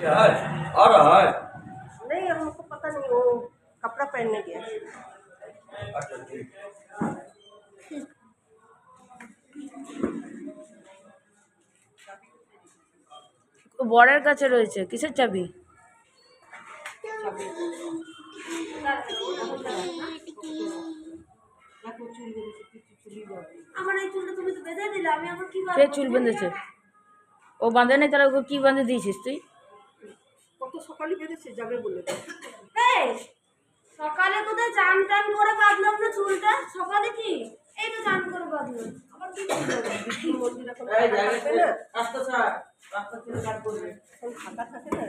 आ रहा है नहीं, हमको पता नहीं, वो कपड़ा पहनने गया। अच्छा ठीक বরের কাছে রয়েছে কিসের চাবি? কে চুল বেঁধেছে? ও বাঁধে নাই, তাহলে ওকে কি বাঁধে দিয়েছিস তুই? কত সকালে বেরিয়েছে, যাবে বলে। সকালে কোথায় চান টান করে বাঁধলাম না চুলটা? সকালে কি এই তো চান করে বাঁধলাম, আবার কি মন্দির এখন रास्ता ছাড় রাস্তা ছেড়ে কাট করবে এখন ফাঁকা থাকে না।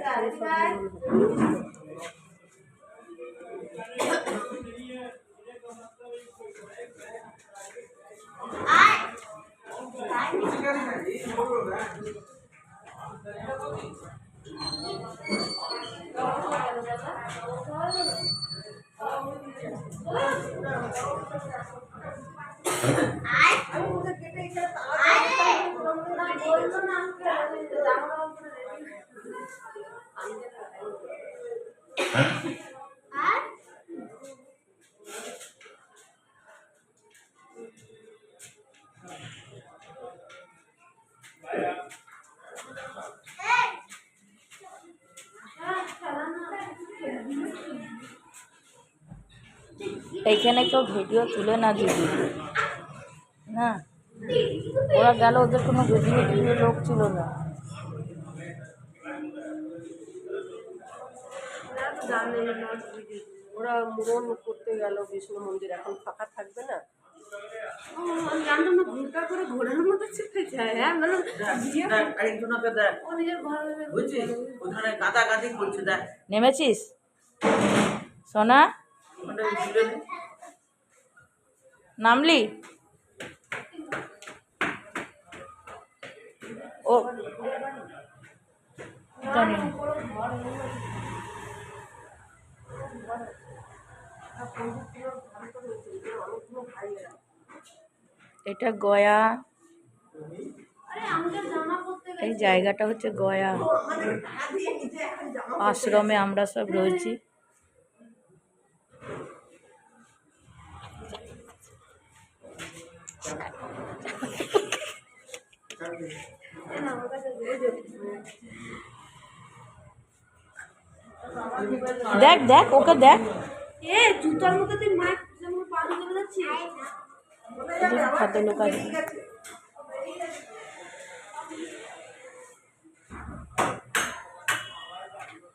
এইখানে কেউ ভিডিও তুলে না দিদি, না ওরা গেল, ওদের কোনো ভিডিও টিডিও লোক ছিল না। ওরা মুরন করতে গেল বিষ্ণু মন্দির, এখন ফাঁকা থাকবে না। আমি জানতাম না ঘুরটা করে ঘোড়ার মতো চেপে যায়। হ্যাঁ মানে আরেকজনকে দেখ ও নিজের ঘরে বুঝছিস ওখানে গাদাগাদি করছে দেখ নেমেছিস সোনা? ওটা ঝুলে নে। নামলি? ও জানি না। এটা গয়া, এই জায়গাটা হচ্ছে গয়া আশ্রমে আমরা সব রয়েছি। দেখ দেখ ওকে দেখ, এ জুতার মতো তুই মায়ের যেমন পা দিয়ে যাচ্ছিস। খাদ্য লোক আছে।